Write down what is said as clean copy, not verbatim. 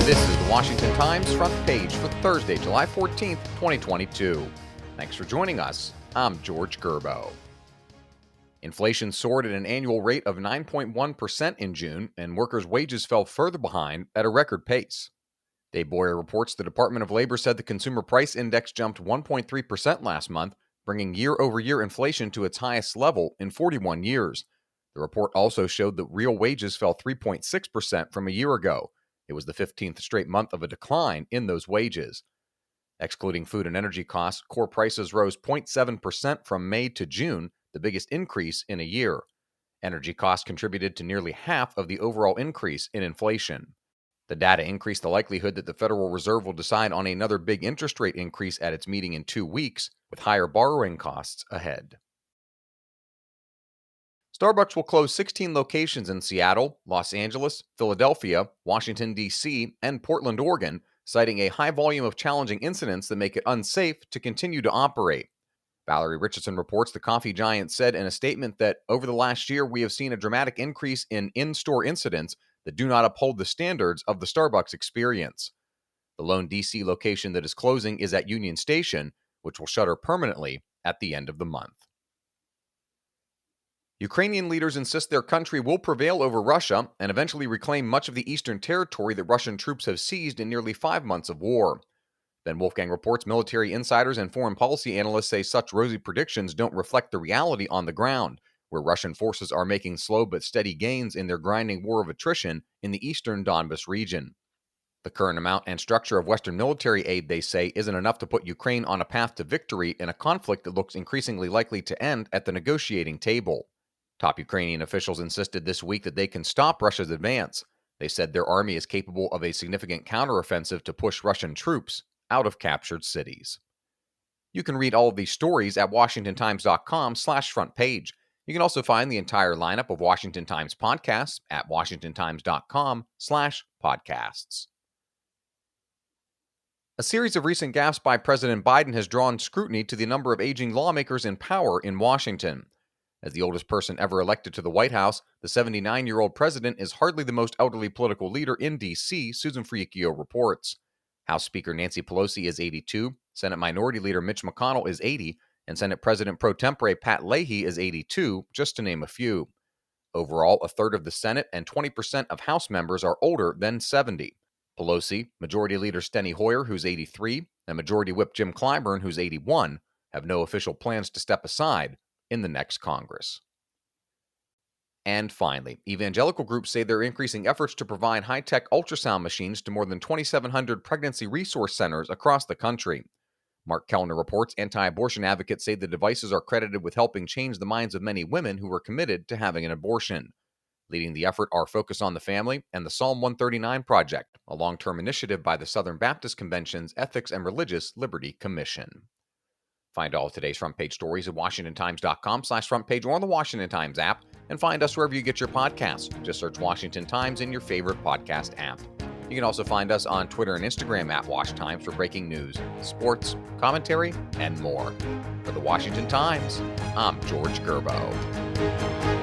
This is the Washington Times front page for Thursday, July 14th, 2022. Thanks for joining us. I'm George Gerbo. Inflation soared at an annual rate of 9.1% in June, and workers' wages fell further behind at a record pace. Dave Boyer reports the Department of Labor said the Consumer Price Index jumped 1.3% last month, bringing year-over-year inflation to its highest level in 41 years. The report also showed that real wages fell 3.6% from a year ago. It was the 15th straight month of a decline in those wages. Excluding food and energy costs, core prices rose 0.7% from May to June, the biggest increase in a year. Energy costs contributed to nearly half of the overall increase in inflation. The data increased the likelihood that the Federal Reserve will decide on another big interest rate increase at its meeting in 2 weeks, with higher borrowing costs ahead. Starbucks will close 16 locations in Seattle, Los Angeles, Philadelphia, Washington, D.C., and Portland, Oregon, citing a high volume of challenging incidents that make it unsafe to continue to operate. Valerie Richardson reports the coffee giant said in a statement that over the last year, we have seen a dramatic increase in in-store incidents that do not uphold the standards of the Starbucks experience. The lone D.C. location that is closing is at Union Station, which will shutter permanently at the end of the month. Ukrainian leaders insist their country will prevail over Russia and eventually reclaim much of the eastern territory that Russian troops have seized in nearly 5 months of war. Ben Wolfgang reports military insiders and foreign policy analysts say such rosy predictions don't reflect the reality on the ground, where Russian forces are making slow but steady gains in their grinding war of attrition in the eastern Donbas region. The current amount and structure of Western military aid, they say, isn't enough to put Ukraine on a path to victory in a conflict that looks increasingly likely to end at the negotiating table. Top Ukrainian officials insisted this week that they can stop Russia's advance. They said their army is capable of a significant counteroffensive to push Russian troops out of captured cities. You can read all of these stories at WashingtonTimes.com/front page. You can also find the entire lineup of Washington Times podcasts at WashingtonTimes.com/podcasts. A series of recent gaffes by President Biden has drawn scrutiny to the number of aging lawmakers in power in Washington. As the oldest person ever elected to the White House, the 79-year-old president is hardly the most elderly political leader in D.C., Susan Friicchio reports. House Speaker Nancy Pelosi is 82, Senate Minority Leader Mitch McConnell is 80, and Senate President pro tempore Pat Leahy is 82, just to name a few. Overall, a third of the Senate and 20% of House members are older than 70. Pelosi, Majority Leader Steny Hoyer, who's 83, and Majority Whip Jim Clyburn, who's 81, have no official plans to step aside in the next Congress. And finally, evangelical groups say they're increasing efforts to provide high-tech ultrasound machines to more than 2,700 pregnancy resource centers across the country. Mark Kellner reports anti-abortion advocates say the devices are credited with helping change the minds of many women who are committed to having an abortion. Leading the effort are Focus on the Family and the Psalm 139 Project, a long-term initiative by the Southern Baptist Convention's Ethics and Religious Liberty Commission. Find all of today's front page stories at WashingtonTimes.com/front page or on the Washington Times app, and find us wherever you get your podcasts. Just search Washington Times in your favorite podcast app. You can also find us on Twitter and Instagram at Wash Times for breaking news, sports, commentary, and more. For the Washington Times, I'm George Gerbo.